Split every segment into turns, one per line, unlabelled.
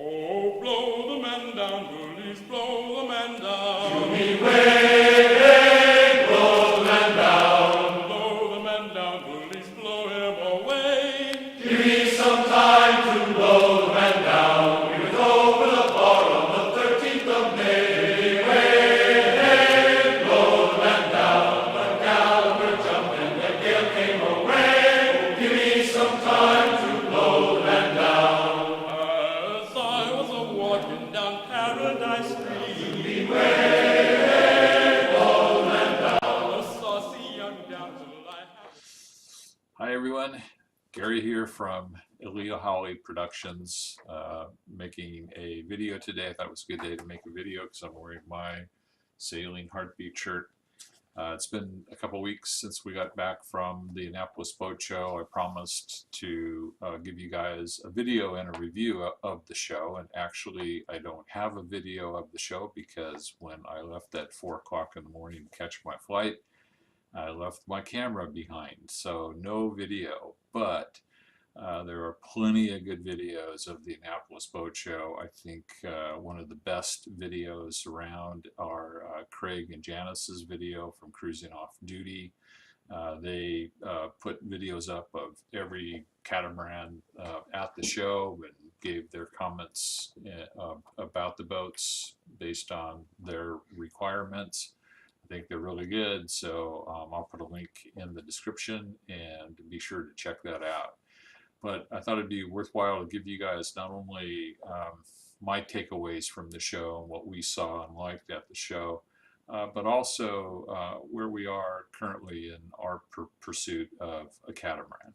Oh, blow the man down, bullies, blow the man down.
To me way, blow the man down.
Blow the man down, bullies, blow him away.
Give me some time to blow the man down. We went over the bar on the 13th of May. Way, blow the man down. The Gallagher jumped and the gale came away. Give me some time to blow the man down.
As I was a-walking down Paradise Street,
Way, blow the man down.
a saucy young damsel I had.
Hi everyone, Gary here from Leo Howley Productions, making a video today. I thought it was a good day to make a video because I'm wearing my Sailing Heartbeat shirt. It's been a couple weeks since we got back from the Annapolis boat show. I promised to give you guys a video and a review of the show, and actually I don't have a video of the show because when I left at 4 o'clock in the morning to catch my flight, I left my camera behind, so no video, but there are plenty of good videos of the Annapolis boat show. I think one of the best videos around are Craig and Janice's video from Cruising Off Duty. They put videos up of every catamaran at the show and gave their comments about the boats based on their requirements. I think they're really good, so I'll put a link in the description and be sure to check that out. But I thought it'd be worthwhile to give you guys not only my takeaways from the show and what we saw and liked at the show, but also where we are currently in our pursuit of a catamaran.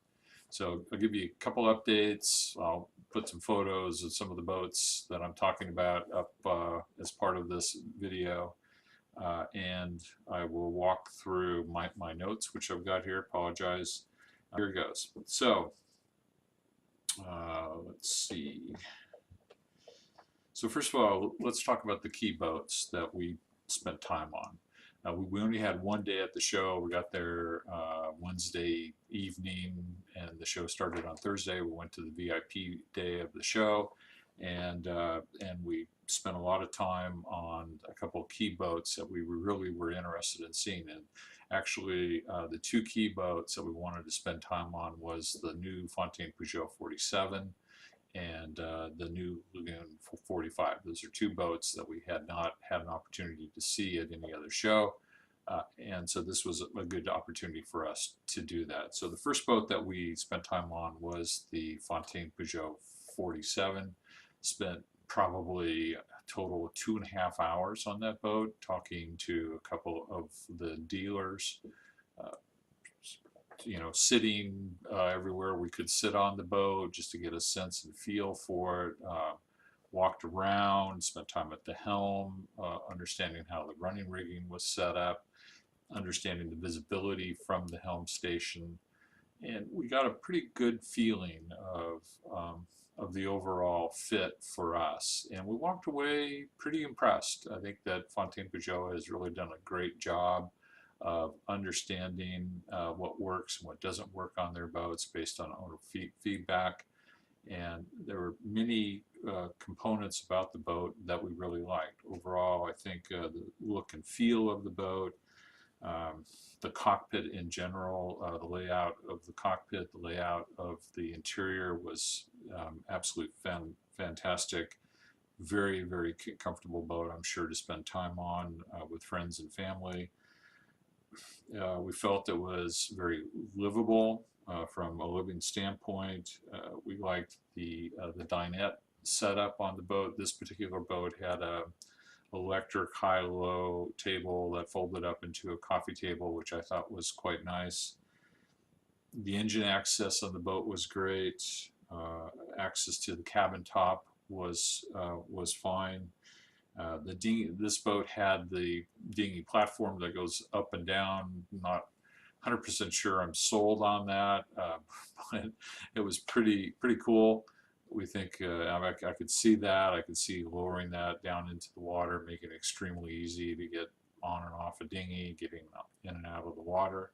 So I'll give you a couple updates. I'll put some photos of some of the boats that I'm talking about up as part of this video. And I will walk through my notes, which I've got here. Apologize. Here it goes. So let's see. So first of all, let's talk about the key boats that we spent time on. We only had one day at the show. We got there Wednesday evening, and the show started on Thursday. We went to the VIP day of the show, and we spent a lot of time on a couple of key boats that we really were interested in seeing. And actually, the two key boats that we wanted to spend time on was the new Fountain Pajot 47 and the new Lagoon 45. Those are two boats that we had not had an opportunity to see at any other show. And so this was a good opportunity for us to do that. So the first boat that we spent time on was the Fountain Pajot 47. Spent probably a total of 2.5 hours on that boat, talking to a couple of the dealers, you know, sitting everywhere we could sit on the boat just to get a sense and feel for it. Walked around, spent time at the helm, understanding how the running rigging was set up, understanding the visibility from the helm station, and we got a pretty good feeling of the overall fit for us, and we walked away pretty impressed. I think that Fountain Pajot has really done a great job of understanding what works and what doesn't work on their boats based on owner feedback, and there were many components about the boat that we really liked. Overall, I think the look and feel of the boat, the cockpit in general, the layout of the cockpit, the layout of the interior was absolutely fantastic. Very, very comfortable boat, I'm sure, to spend time on with friends and family. We felt it was very livable from a living standpoint. We liked the dinette setup on the boat. This particular boat had a electric high-low table that folded up into a coffee table, which I thought was quite nice. The engine access on the boat was great. Access to the cabin top was fine. This boat had the dinghy platform that goes up and down. Not 100% sure I'm sold on that, but it was pretty cool. We think I could see that. I could see lowering that down into the water, making it extremely easy to get on and off a dinghy, getting in and out of the water,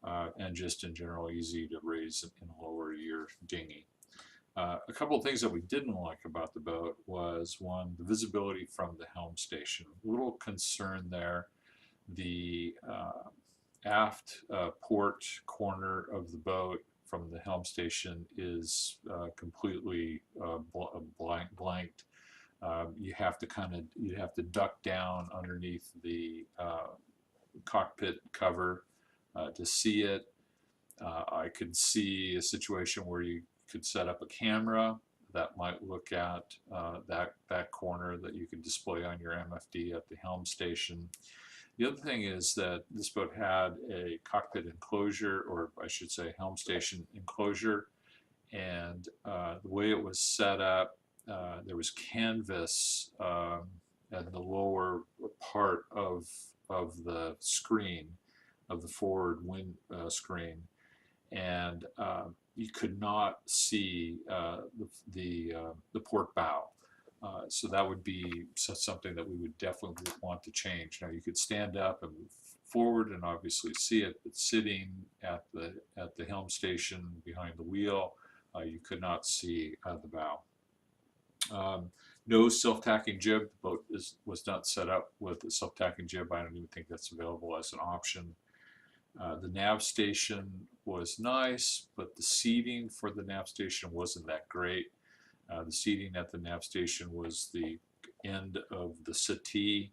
and just in general easy to raise and lower your dinghy. A couple of things that we didn't like about the boat was, one, the visibility from the helm station. A little concern there. The aft port corner of the boat from the helm station is completely blanked. You have to duck down underneath the cockpit cover to see it. I could see a situation where you could set up a camera that might look at that corner that you could display on your MFD at the helm station. The other thing is that this boat had a cockpit enclosure, or I should say helm station enclosure, and the way it was set up, there was canvas at the lower part of the screen, of the forward wind screen, and you could not see the port bow. So that would be something that we would definitely want to change. Now you could stand up and move forward and obviously see it, but sitting at the helm station behind the wheel, you could not see the bow. No self-tacking jib. The boat was not set up with a self-tacking jib. I don't even think that's available as an option. The nav station was nice, but the seating for the nav station wasn't that great. The seating at the nav station was the end of the settee.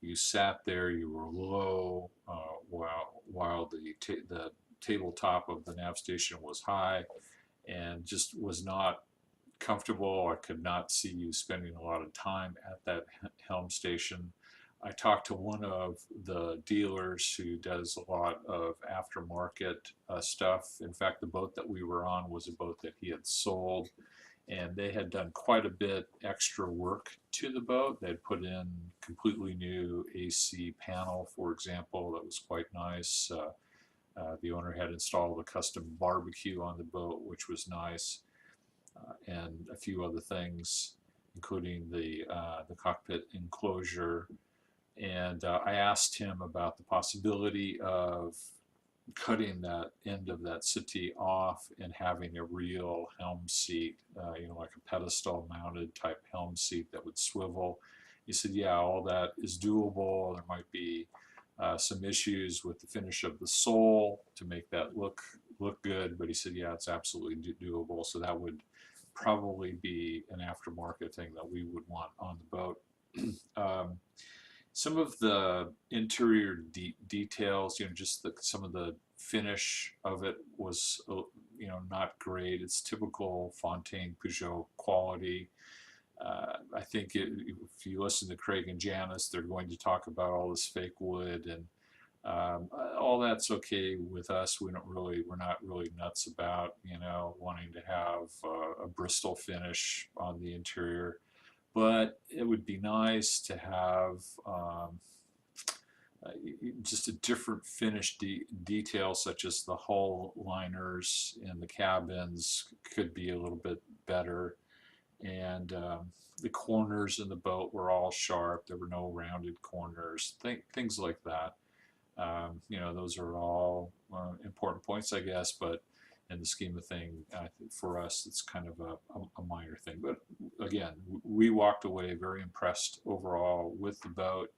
You sat there, you were low, while the tabletop of the nav station was high, and just was not comfortable. I could not see you spending a lot of time at that helm station. I talked to one of the dealers who does a lot of aftermarket stuff. In fact, the boat that we were on was a boat that he had sold, and they had done quite a bit extra work to the boat. They had put in completely new AC panel, for example, that was quite nice. The owner had installed a custom barbecue on the boat, which was nice, and a few other things, including the cockpit enclosure. And I asked him about the possibility of cutting that end of that settee off and having a real helm seat, like a pedestal mounted type helm seat that would swivel. He said, yeah, all that is doable. There might be some issues with the finish of the sole to make that look good, but he said, yeah, it's absolutely doable. So that would probably be an aftermarket thing that we would want on the boat. Some of the interior details, just some of the finish of it was, not great. It's typical Fountain Pajot quality. I think if you listen to Craig and Janice, they're going to talk about all this fake wood, and all that's okay with us. We're not really nuts about, wanting to have a Bristol finish on the interior. But it would be nice to have just a different finish detail, such as the hull liners and the cabins could be a little bit better. And the corners in the boat were all sharp. There were no rounded corners, things like that. Those are all important points, I guess, but in the scheme of things, for us, it's kind of a minor thing. But again, we walked away very impressed overall with the boat.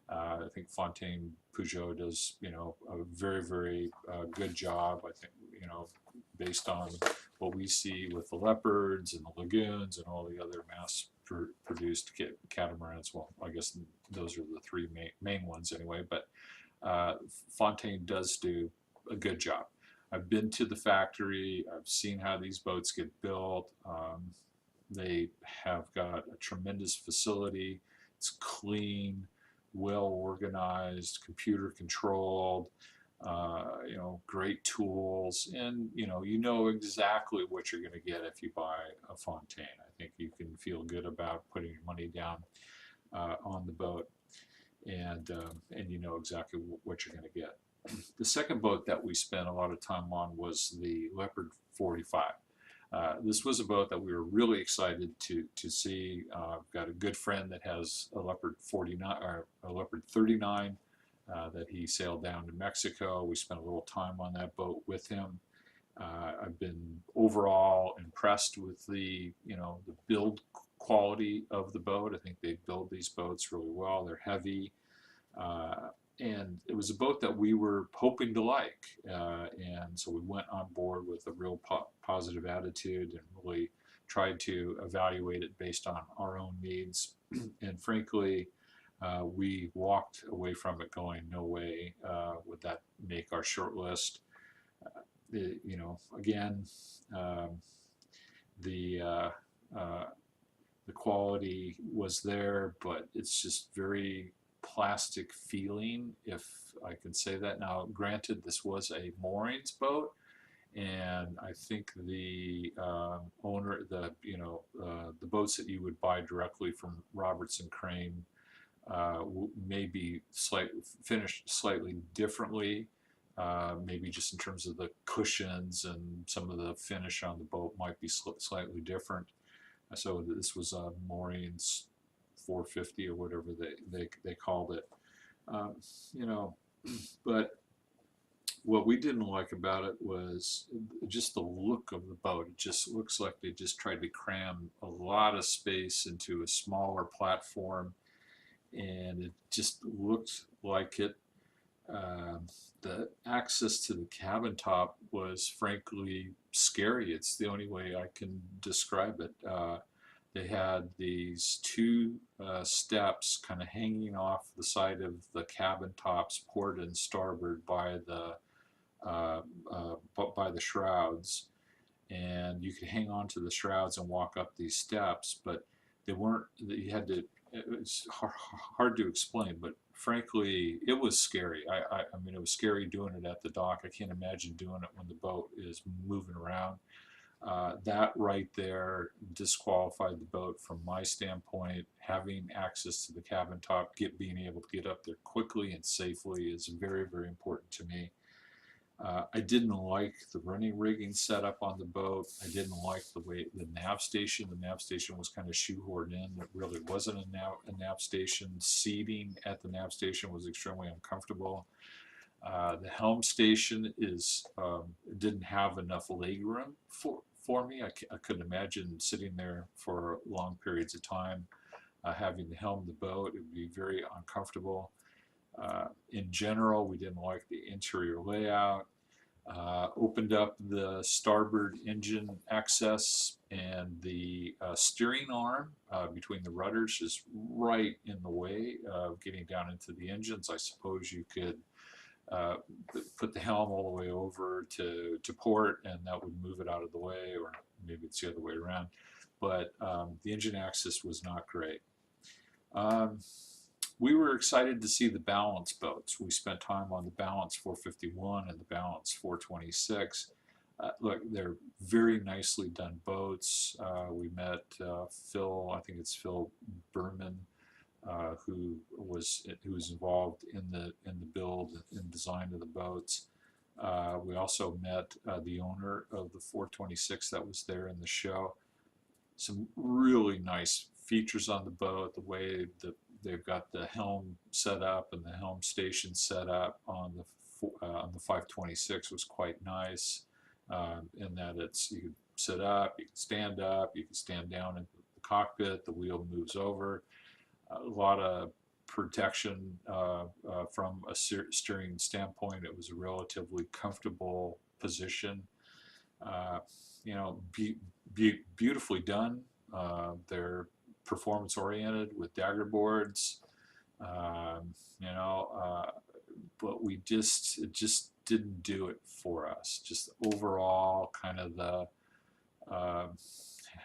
I think Fountain Pajot does, a very, very good job. I think, based on what we see with the Leopards and the Lagoons and all the other mass-produced catamarans. Well, I guess those are the three main ones anyway. But Fountain does do a good job. I've been to the factory. I've seen how these boats get built. They have got a tremendous facility. It's clean, well organized, computer controlled, great tools, and you know exactly what you're going to get if you buy a Fountain. I think you can feel good about putting your money down on the boat, and you know exactly what you're going to get. The second boat that we spent a lot of time on was the Leopard 45. This was a boat that we were really excited to see. I've got a good friend that has a Leopard 49 or a Leopard 39 that he sailed down to Mexico. We spent a little time on that boat with him, I've been overall impressed with the the build quality of the boat. I think they build these boats really well. They're heavy, and it was a boat that we were hoping to like, and so we went on board with a real positive attitude and really tried to evaluate it based on our own needs. And frankly, we walked away from it going, no way would that make our short list. Again, um, the uh, uh, the quality was there, but it's just very plastic feeling, if I can say that. Now, granted, this was a moorings boat, and I think the owner, the boats that you would buy directly from Robertson Crane may be finished slightly differently. Maybe just in terms of the cushions and some of the finish on the boat might be slightly different. So this was a moorings 450 or whatever they called it. Um, you know, but what we didn't like about it was just the look of the boat. It just looks like they just tried to cram a lot of space into a smaller platform, and it just looked like it. The access to the cabin top was frankly scary. It's the only way I can describe it. They had these two steps kind of hanging off the side of the cabin tops, port and starboard, uh, by the shrouds, and you could hang on to the shrouds and walk up these steps, but they weren't. You had to. It was hard to explain, but frankly, it was scary. I mean, it was scary doing it at the dock. I can't imagine doing it when the boat is moving around. That right there disqualified the boat from my standpoint. Having access to the cabin top, being able to get up there quickly and safely is very, very important to me. I didn't like the running rigging setup on the boat. I didn't like the way the nav station. The nav station was kind of shoehorned in. It really wasn't a nav station. Seating at the nav station was extremely uncomfortable. The helm station didn't have enough leg room for me. I couldn't imagine sitting there for long periods of time, having to helm the boat. It would be very uncomfortable. In general, we didn't like the interior layout. Opened up the starboard engine access, and the steering arm between the rudders is right in the way of getting down into the engines. I suppose you could put the helm all the way over to port, and that would move it out of the way, or maybe it's the other way around. But the engine access was not great. We were excited to see the balance boats. We spent time on the Balance 451 and the Balance 426. Look, they're very nicely done boats. We met Phil, I think it's Phil Berman, who was involved in the build and design of the boats. We also met the owner of the 426 that was there in the show. Some really nice features on the boat. The way they've got the helm set up and the helm station set up on the 526 was quite nice. In that you can sit up, you can stand down in the cockpit. The wheel moves over. A lot of protection from a steering standpoint. It was a relatively comfortable position. Beautifully done. They're performance oriented with dagger boards. But it just didn't do it for us. Just overall, kind of the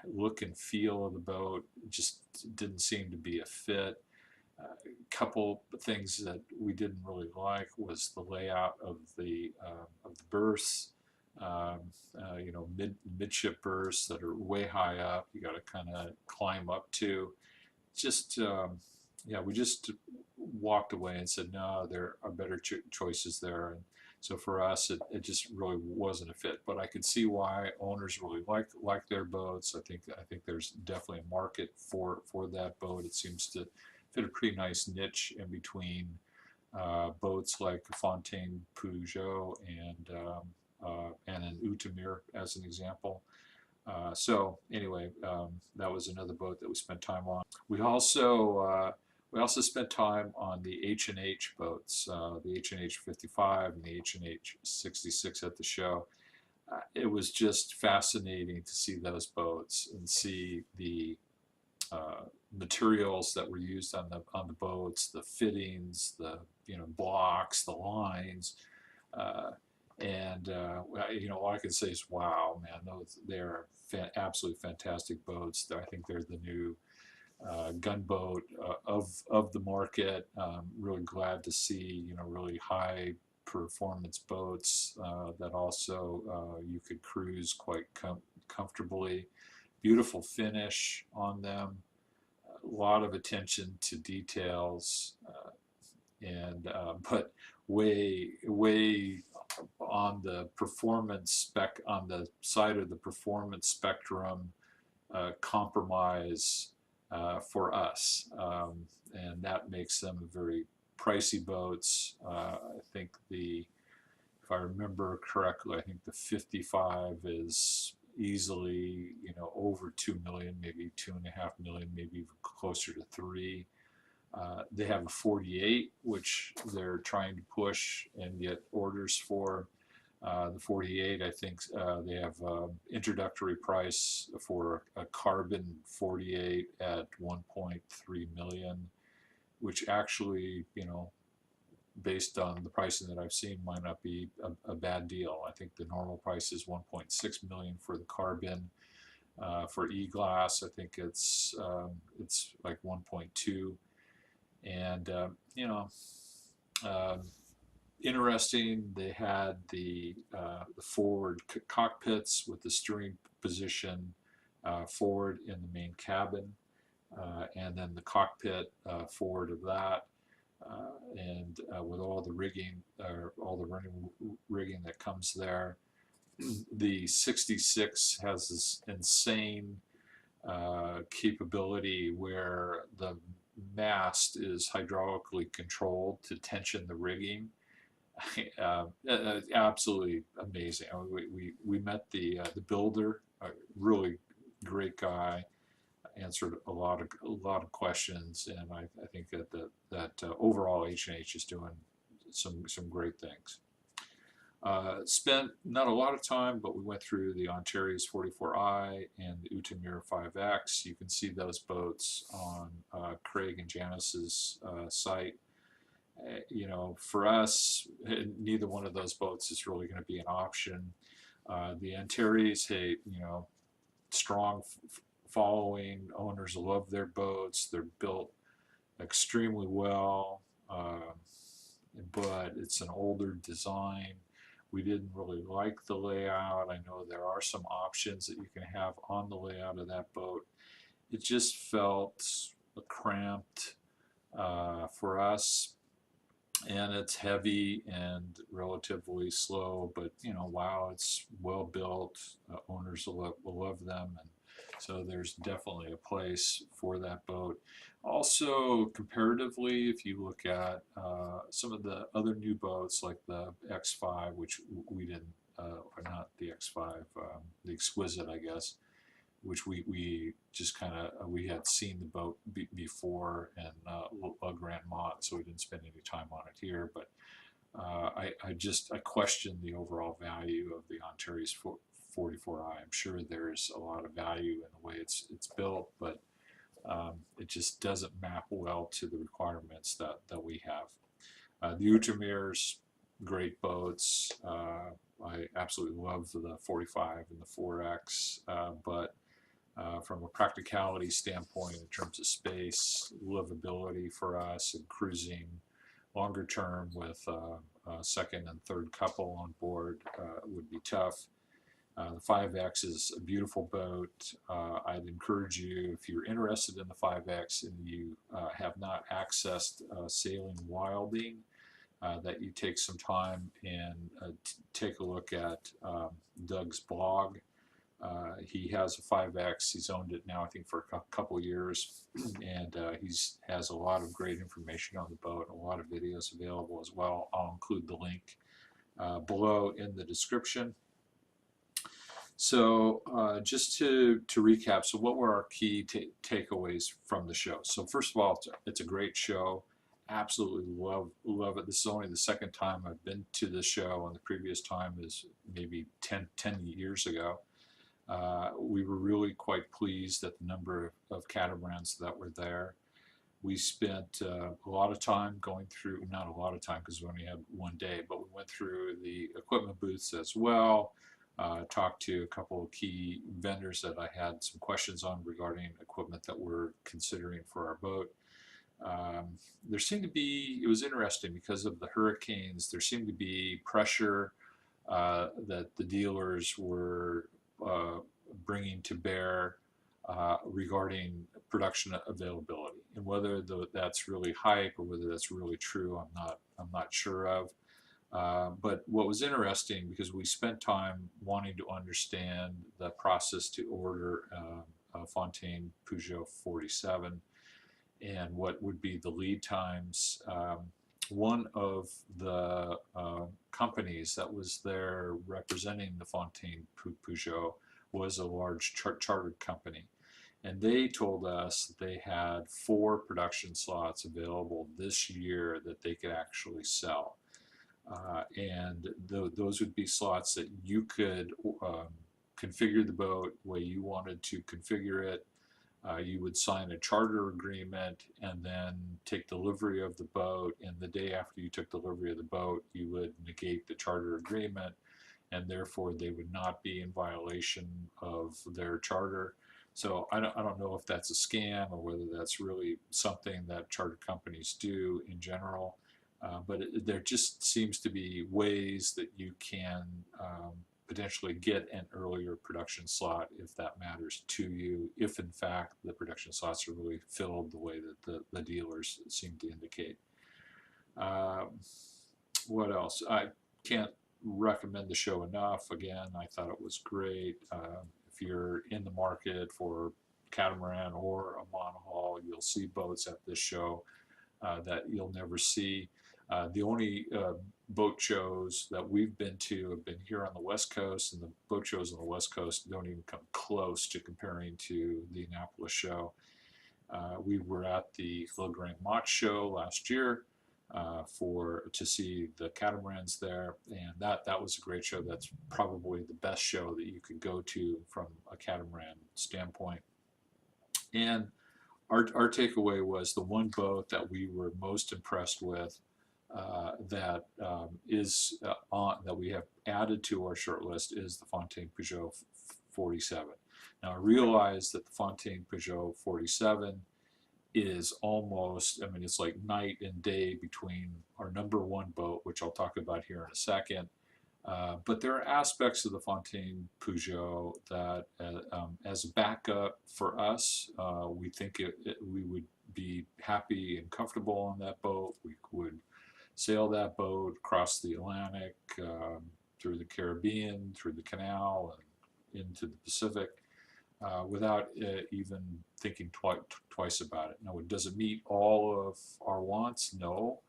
look and feel of the boat just didn't seem to be a fit. A couple of things that we didn't really like was the layout of the berths. Midship berths that are way high up. You got to kind of climb up to. We just walked away and said, no, there are better choices there. And so for us, it just really wasn't a fit. But I could see why owners really like their boats. I think there's definitely a market for that boat. It seems to fit a pretty nice niche in between boats like Fountain Pajot and and an Utamir as an example. So anyway, that was another boat that we spent time on. We also spent time on the H&H boats, the H&H 55 and the H&H 66 at the show. It was just fascinating to see those boats and see the materials that were used on the boats, the fittings, the blocks, the lines, and all I can say is, wow, man, they're absolutely fantastic boats. I think they're the new gunboat of the market. Really glad to see really high performance boats that also you could cruise quite comfortably. Beautiful finish on them, a lot of attention to details, but way on the performance on the side of the performance spectrum, compromise for us, and that makes them very pricey boats. I think if I remember correctly, I think the 55 is easily over 2 million, maybe 2.5 million, maybe even closer to 3. They have a 48, which they're trying to push and get orders for. The 48, I think they have introductory price for a carbon 48 at 1.3 million, which actually, based on the pricing that I've seen, might not be a bad deal. I think the normal price is 1.6 million for the carbon. For e-glass, I think it's like 1.2. And interesting, they had the forward cockpits with the steering position forward in the main cabin, and then the cockpit forward of that, and with all the rigging, all the running rigging that comes there. The 66 has this insane capability where the mast is hydraulically controlled to tension the rigging. Absolutely amazing. I mean, we met the builder, a really great guy, answered a lot of questions, and I think that overall H&H is doing some great things. Spent not a lot of time, but we went through the Ontario's 44I and the Utamir 5X. You can see those boats on Craig and Janice's site. For us, neither one of those boats is really going to be an option. The Antares, strong following. Owners love their boats. They're built extremely well, but it's an older design. We didn't really like the layout. I know there are some options that you can have on the layout of that boat. It just felt cramped for us. And it's heavy and relatively slow, but wow, it's well built. Owners will love them, and so there's definitely a place for that boat. Also, comparatively, if you look at some of the other new boats like the X5, which we didn't, or not the X5, the Exquisite, I guess, which we just we had seen the boat before in La Grande Motte, so we didn't spend any time on it here. But I question the overall value of the Ontario's 44I. I'm sure there's a lot of value in the way it's built, but it just doesn't map well to the requirements that we have. The Utamirs, great boats. I absolutely love the 45 and the 4X, but from a practicality standpoint, in terms of space, livability for us, and cruising longer term with a second and third couple on board would be tough. The 5X is a beautiful boat. I'd encourage you, if you're interested in the 5X and you have not accessed sailing wilding, that you take some time and take a look at Doug's blog. He has a 5X. He's owned it now, I think, for a couple of years, and he has a lot of great information on the boat, a lot of videos available as well. I'll include the link below in the description. So just to recap, so what were our key takeaways from the show? So first of all, it's a great show. Absolutely love it. This is only the second time I've been to this show, and the previous time is maybe 10 years ago. We were really quite pleased at the number of catamarans that were there. We spent a lot of time going through, not a lot of time because we only had one day, but we went through the equipment booths as well. Talked to a couple of key vendors that I had some questions on regarding equipment that we're considering for our boat. There seemed to be, it was interesting because of the hurricanes, there seemed to be pressure that the dealers were bringing to bear regarding production availability, and whether that's really hype or whether that's really true, I'm not sure of. But what was interesting, because we spent time wanting to understand the process to order a Fountain Pajot 47 and what would be the lead times. One of the companies that was there representing the Fountain Pajot was a large chartered company, and they told us that they had 4 production slots available this year that they could actually sell. And those would be slots that you could configure the boat the way you wanted to configure it. You would sign a charter agreement and then take delivery of the boat, and the day after you took delivery of the boat, you would negate the charter agreement, and therefore they would not be in violation of their charter. So I don't know if that's a scam or whether that's really something that charter companies do in general. But there just seems to be ways that you can potentially get an earlier production slot if that matters to you, if in fact the production slots are really filled the way that the dealers seem to indicate. What else? I can't recommend the show enough. Again, I thought it was great. If you're in the market for catamaran or a monohull, you'll see boats at this show that you'll never see. The only boat shows that we've been to have been here on the West Coast, and the boat shows on the West Coast don't even come close to comparing to the Annapolis show. We were at the Le Grand Mott show last year to see the catamarans there, and that was a great show. That's probably the best show that you could go to from a catamaran standpoint. And our takeaway was the one boat that we were most impressed with that we have added to our short list is the Fountain Pajot 47. Now I realize that the Fountain Pajot 47 is almost, I mean, it's like night and day between our #1 boat, which I'll talk about here in a second. But there are aspects of the Fountain Pajot that, as a backup for us, we think we would be happy and comfortable on that boat. We would sail that boat across the Atlantic, through the Caribbean, through the canal, and into the Pacific, without even thinking twice about it. Now, does it meet all of our wants? No.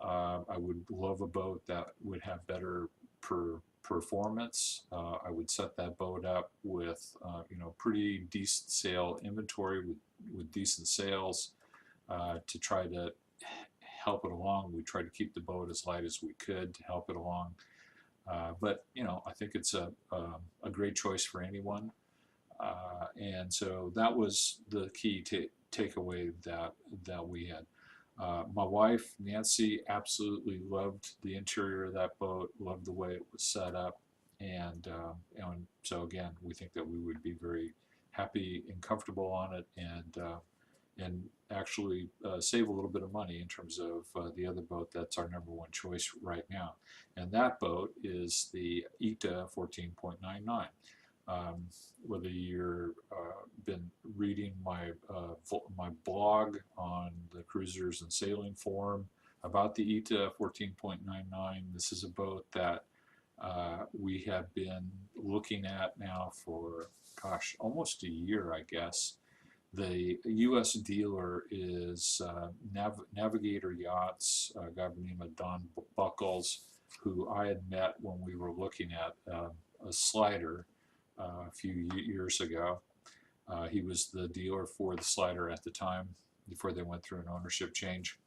I would love a boat that would have better performance. I would set that boat up with pretty decent sail inventory with decent sails to try to help it along. We tried to keep the boat as light as we could to help it along. But I think it's a great choice for anyone. And so that was the key takeaway that we had. My wife, Nancy, absolutely loved the interior of that boat, loved the way it was set up. And so again, we think that we would be very happy and comfortable on it, and actually save a little bit of money in terms of the other boat that's our #1 choice right now. And that boat is the ITA 14.99. Whether you're been reading my blog on the Cruisers and Sailing Forum about the ITA 14.99, this is a boat that we have been looking at now for, gosh, almost a year, I guess. The U.S. dealer is Navigator Yachts, a guy by the name of Don Buckles. who I had met when we were looking at a slider a few years ago. He was the dealer for the slider at the time before they went through an ownership change.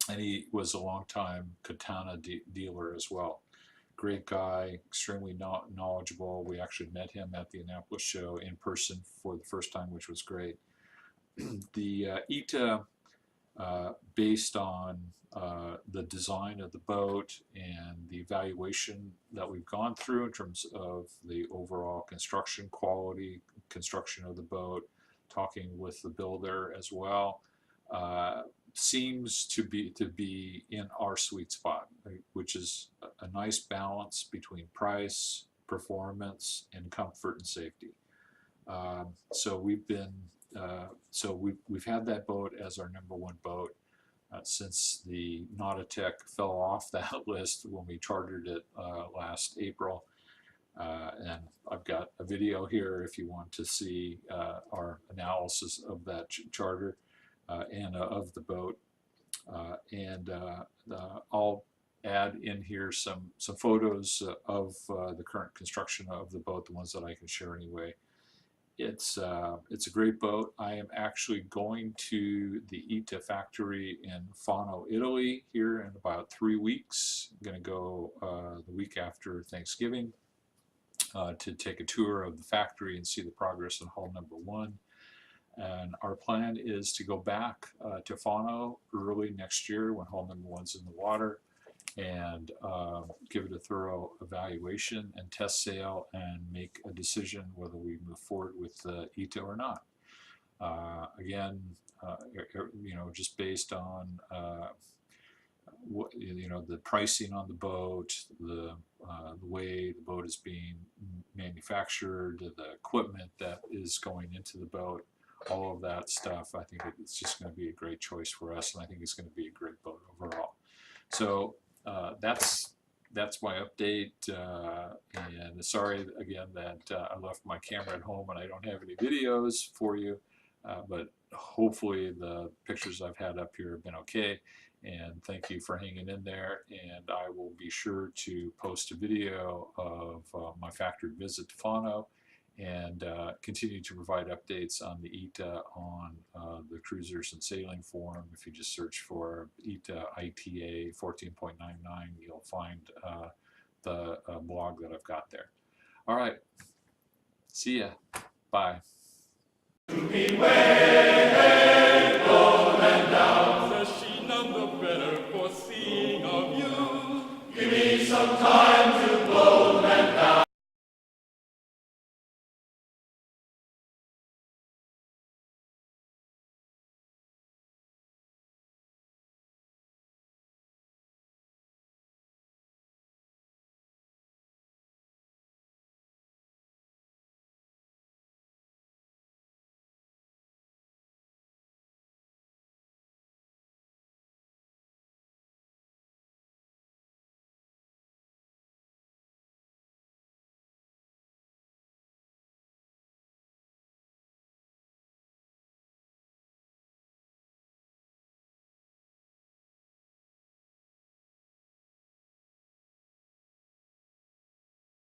And he was a longtime katana dealer as well. Great guy, extremely knowledgeable. We actually met him at the Annapolis show in person for the first time, which was great. The ITA, based on the design of the boat and the evaluation that we've gone through in terms of the overall construction quality, construction of the boat, talking with the builder as well, seems to be in our sweet spot, which is a nice balance between price, performance, and comfort and safety. So we've had that boat as our #1 boat since the Nautatech fell off that list when we chartered it last April. And I've got a video here if you want to see our analysis of that charter and of the boat. I'll add in here some photos of the current construction of the boat, the ones that I can share anyway. It's a great boat. I am actually going to the ITA factory in Fano, Italy here in about 3 weeks. I'm going to go the week after Thanksgiving to take a tour of the factory and see the progress in hull #1. And our plan is to go back to Fano early next year when hull #1's in the water and give it a thorough evaluation and test sail and make a decision whether we move forward with the ITA or not. Again, just based on the pricing on the boat, the way the boat is being manufactured, the equipment that is going into the boat, all of that stuff. I think it's just going to be a great choice for us, and I think it's going to be a great boat overall. So that's my update, and sorry again that I left my camera at home and I don't have any videos for you, but hopefully the pictures I've had up here have been okay, and thank you for hanging in there. And I will be sure to post a video of my factory visit to Fano and continue to provide updates on the ITA on the Cruisers and Sailing Forum. If you just search for ITA 14.99, you'll find the blog that I've got there. All right, see ya, bye.
Beware.